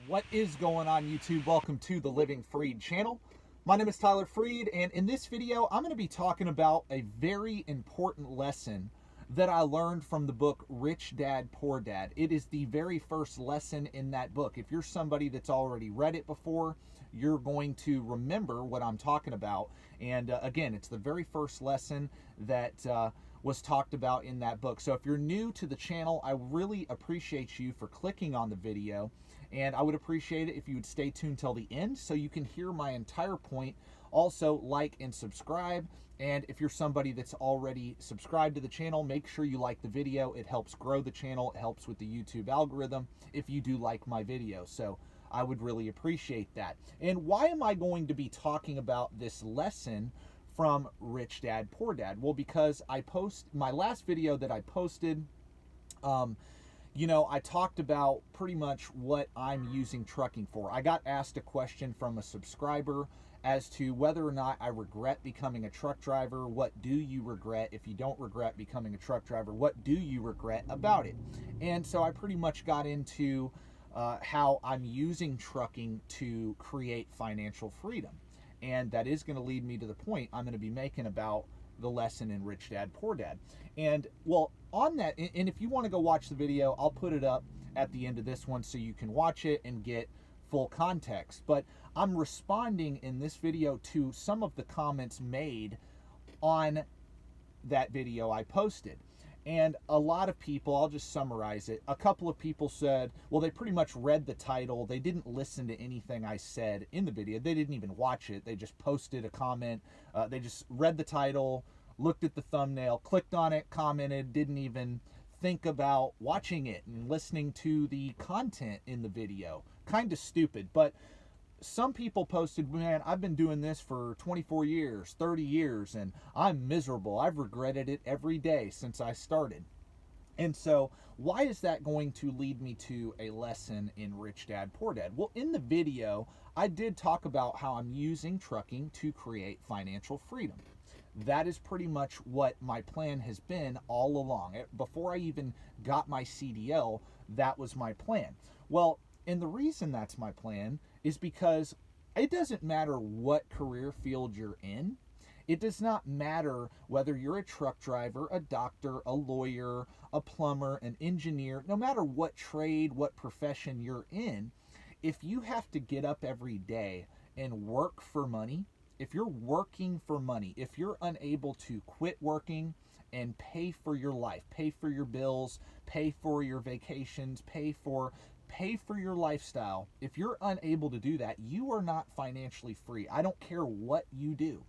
What is going on, YouTube? Welcome to the Living Freed channel. My name is Tyler Freed, and in this video, I'm going to be talking about a very important lesson that I learned from the book Rich Dad, Poor Dad. It is the very first lesson in that book. If you're somebody that's already read it before, you're going to remember what I'm talking about. And again, it's the very first lesson that was talked about in that book. So if you're new to the channel, I really appreciate you for clicking on the video, and I would appreciate it if you would stay tuned till the end so you can hear my entire point. Also, like and subscribe, and if you're somebody that's already subscribed to the channel, make sure you like the video. It helps grow the channel. It helps with the YouTube algorithm if you do like my videos. So I would really appreciate that. And why am I going to be talking about this lesson from Rich Dad, Poor Dad? Well, because my last video that I posted, I talked about pretty much what I'm using trucking for. I got asked a question from a subscriber as to whether or not I regret becoming a truck driver. What do you regret? If you don't regret becoming a truck driver, what do you regret about it? And so I pretty much got into how I'm using trucking to create financial freedom. And that is going to lead me to the point I'm going to be making about the lesson in Rich Dad, Poor Dad. And well, on that, and if you want to go watch the video, I'll put it up at the end of this one so you can watch it and get full context. But I'm responding in this video to some of the comments made on that video I posted. And a lot of people, I'll just summarize it. A couple of people said, well, they pretty much read the title. They didn't listen to anything I said in the video. They didn't even watch it. They just posted a comment. They just read the title, looked at the thumbnail, clicked on it, commented, didn't even think about watching it and listening to the content in the video. Kind of stupid, but some people posted, man, I've been doing this for 24 years, 30 years, and I'm miserable. I've regretted it every day since I started. And so why is that going to lead me to a lesson in Rich Dad, Poor Dad? Well, in the video, I did talk about how I'm using trucking to create financial freedom. That is pretty much what my plan has been all along. Before I even got my CDL, that was my plan. Well, and the reason that's my plan is because it doesn't matter what career field you're in. It does not matter whether you're a truck driver, a doctor, a lawyer, a plumber, an engineer. No matter what trade, what profession you're in, if you have to get up every day and work for money, if you're working for money, if you're unable to quit working and pay for your life, pay for your bills, pay for your vacations, pay for your lifestyle, if you're unable to do that, you are not financially free. I don't care what you do.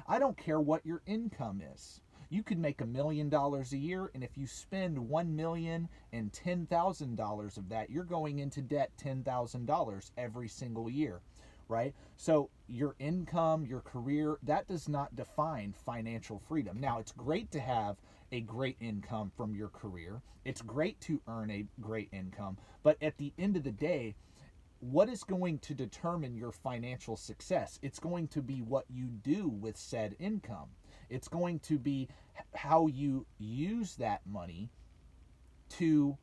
I don't care what your income is. You could make $1 million a year, and if you spend $1,010,000 of that, you're going into debt $10,000 every single year, right? So your income, your career, that does not define financial freedom. Now, it's great to have a great income from your career. It's great to earn a great income, but at the end of the day, what is going to determine your financial success? It's going to be what you do with said income. It's going to be how you use that money to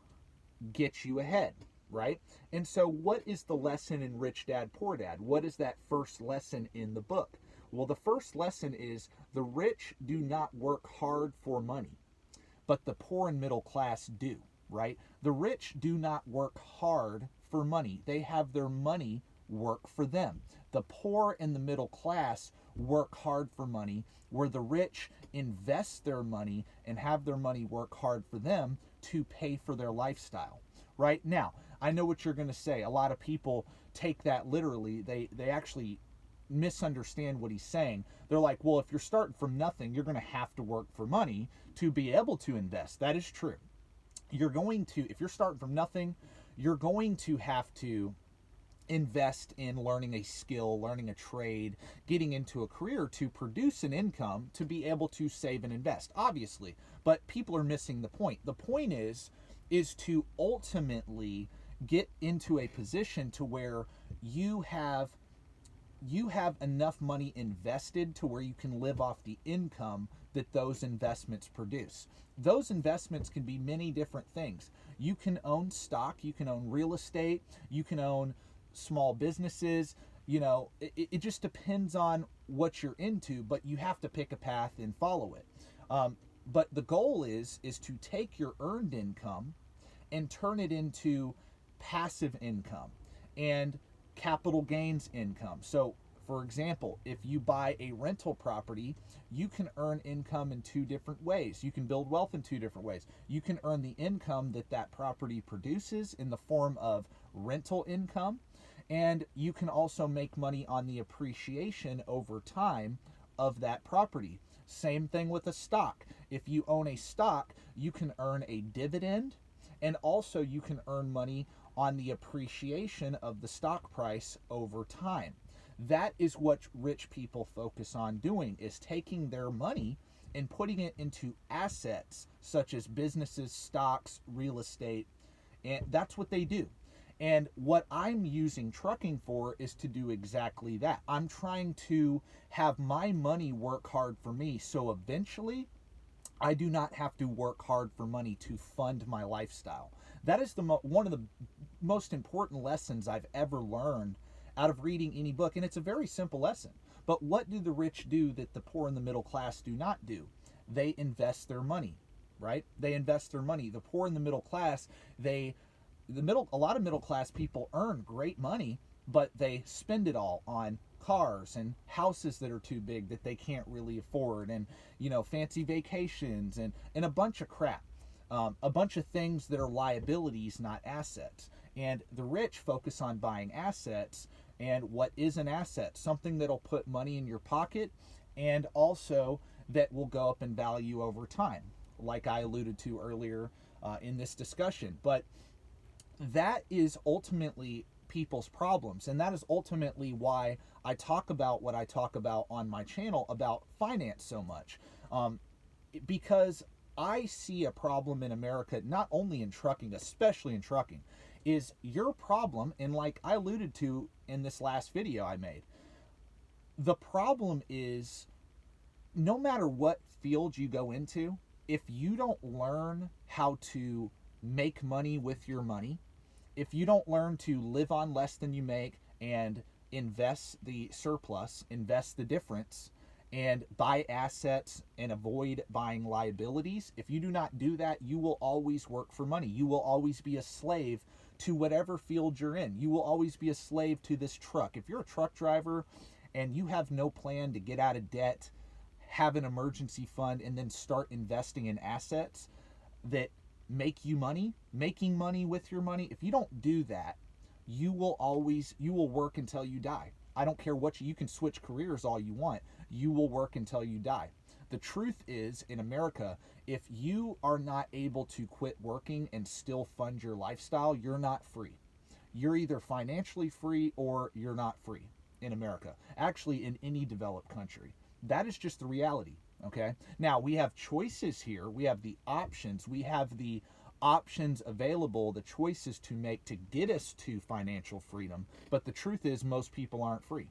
get you ahead, right? And so what is the lesson in Rich Dad, Poor Dad? What is that first lesson in the book? Well, the first lesson is the rich do not work hard for money, but the poor and middle class do, right? The rich do not work hard for money. They have their money work for them. The poor and the middle class work hard for money, where the rich invest their money and have their money work hard for them to pay for their lifestyle. Right? Now, I know what you're going to say. A lot of people take that literally. They actually misunderstand what he's saying. They're like, well, if you're starting from nothing, you're going to have to work for money to be able to invest. That is true. If you're starting from nothing, you're going to have to invest in learning a skill, learning a trade, getting into a career to produce an income to be able to save and invest, obviously. But people are missing the point. The point is to ultimately get into a position to where you have enough money invested to where you can live off the income that those investments produce. Those investments can be many different things. You can own stock, you can own real estate, you can own small businesses. It just depends on what you're into, but you have to pick a path and follow it. But the goal is to take your earned income and turn it into passive income and capital gains income. So, for example, if you buy a rental property, you can earn income in two different ways. You can build wealth in two different ways. You can earn the income that property produces in the form of rental income, and you can also make money on the appreciation over time of that property. Same thing with a stock. If you own a stock, you can earn a dividend, and also you can earn money on the appreciation of the stock price over time. That is what rich people focus on doing, is taking their money and putting it into assets such as businesses, stocks, real estate, and that's what they do. And what I'm using trucking for is to do exactly that. I'm trying to have my money work hard for me, so eventually I do not have to work hard for money to fund my lifestyle. That is one of the most important lessons I've ever learned out of reading any book, and it's a very simple lesson. But what do the rich do that the poor and the middle class do not do? They invest their money, right? They invest their money. The poor and the middle class, a lot of middle class people earn great money, but they spend it all on cars and houses that are too big that they can't really afford, and fancy vacations and a bunch of crap, a bunch of things that are liabilities, not assets. And the rich focus on buying assets. And what is an asset? Something that'll put money in your pocket, and also that will go up in value over time, like I alluded to earlier in this discussion. But that is ultimately people's problems, and that is ultimately why I talk about what I talk about on my channel about finance so much, because I see a problem in America, not only in trucking, especially in trucking, is your problem. And like I alluded to in this last video I made, the problem is no matter what field you go into, if you don't learn how to make money with your money, if you don't learn to live on less than you make and invest the surplus, invest the difference, and buy assets and avoid buying liabilities, if you do not do that, you will always work for money. You will always be a slave to whatever field you're in. You will always be a slave to this truck. If you're a truck driver and you have no plan to get out of debt, have an emergency fund, and then start investing in assets that make you money, making money with your money, if you don't do that, you will work until you die. I don't care what you can switch careers all you want. You will work until you die. The truth is, in America, if you are not able to quit working and still fund your lifestyle, you're not free. You're either financially free or you're not free in America. Actually, in any developed country. That is just the reality, okay? Now, we have choices here. We have the options. We have the options available, the choices to make to get us to financial freedom. But the truth is, most people aren't free.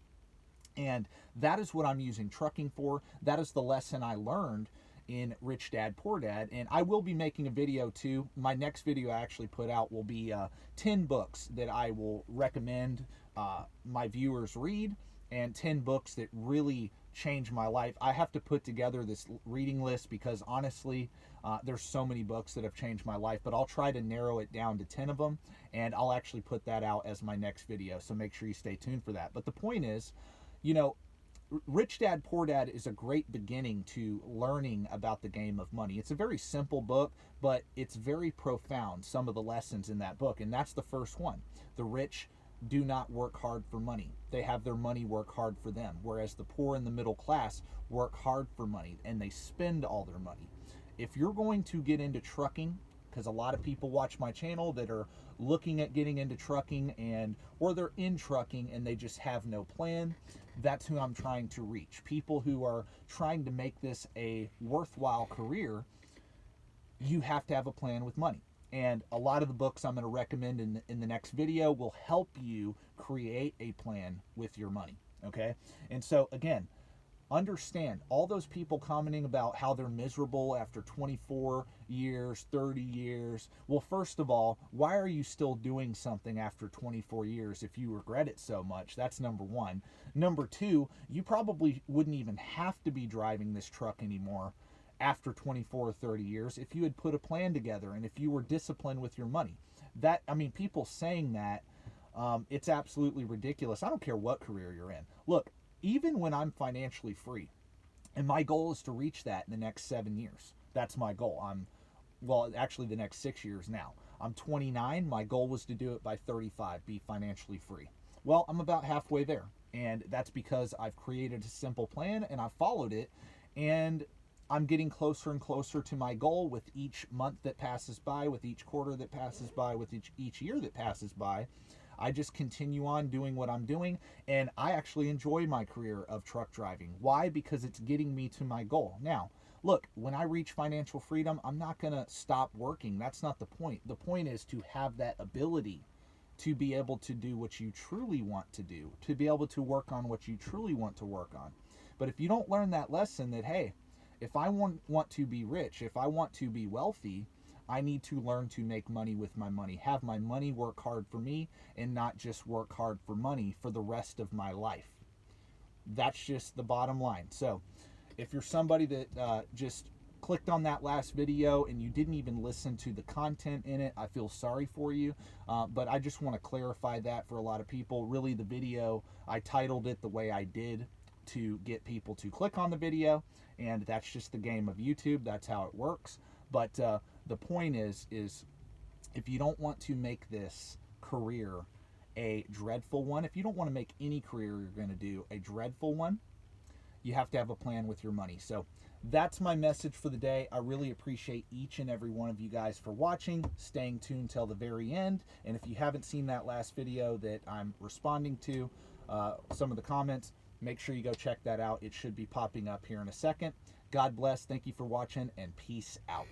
And that is what I'm using trucking for. That is the lesson I learned in Rich Dad, Poor Dad. And I will be making a video too. My next video I actually put out will be 10 books that I will recommend my viewers read, and 10 books that really changed my life. I have to put together this reading list because honestly, there's so many books that have changed my life, but I'll try to narrow it down to 10 of them, and I'll actually put that out as my next video. So make sure you stay tuned for that. But the point is, Rich Dad, Poor Dad is a great beginning to learning about the game of money. It's a very simple book, but it's very profound, some of the lessons in that book. And that's the first one. The rich do not work hard for money. They have their money work hard for them, whereas the poor and the middle class work hard for money and they spend all their money. If you're going to get into trucking, because a lot of people watch my channel that are looking at getting into trucking or they're in trucking and they just have no plan, that's who I'm trying to reach. People who are trying to make this a worthwhile career. You have to have a plan with money. And a lot of the books I'm going to recommend in the next video will help you create a plan with your money, okay? And so, again, understand all those people commenting about how they're miserable after 24 years, 30 years. Well, first of all, why are you still doing something after 24 years if you regret it so much? That's number one. Number two, you probably wouldn't even have to be driving this truck anymore after 24 or 30 years if you had put a plan together and if you were disciplined with your money. That, I mean, people saying that, it's absolutely ridiculous. I don't care what career you're in. Look, even when I'm financially free, and my goal is to reach that in the next 7 years. That's my goal. Well, actually the next 6 years now. I'm 29. My goal was to do it by 35, be financially free. Well, I'm about halfway there. And that's because I've created a simple plan and I've followed it. And I'm getting closer and closer to my goal with each month that passes by, with each quarter that passes by, with each year that passes by. I just continue on doing what I'm doing, and I actually enjoy my career of truck driving. Why? Because it's getting me to my goal. Now, look, when I reach financial freedom, I'm not going to stop working. That's not the point. The point is to have that ability to be able to do what you truly want to do, to be able to work on what you truly want to work on. But if you don't learn that lesson that, hey, if I want to be rich, if I want to be wealthy, I need to learn to make money with my money, have my money work hard for me and not just work hard for money for the rest of my life. That's just the bottom line. So if you're somebody that just clicked on that last video and you didn't even listen to the content in it, I feel sorry for you. But I just want to clarify that for a lot of people. Really, the video, I titled it the way I did to get people to click on the video, and that's just the game of YouTube. That's how it works. But the point is if you don't want to make this career a dreadful one, if you don't want to make any career you're going to do a dreadful one, you have to have a plan with your money. So that's my message for the day. I really appreciate each and every one of you guys for watching, staying tuned till the very end. And if you haven't seen that last video that I'm responding to, some of the comments, make sure you go check that out. It should be popping up here in a second. God bless. Thank you for watching, and peace out.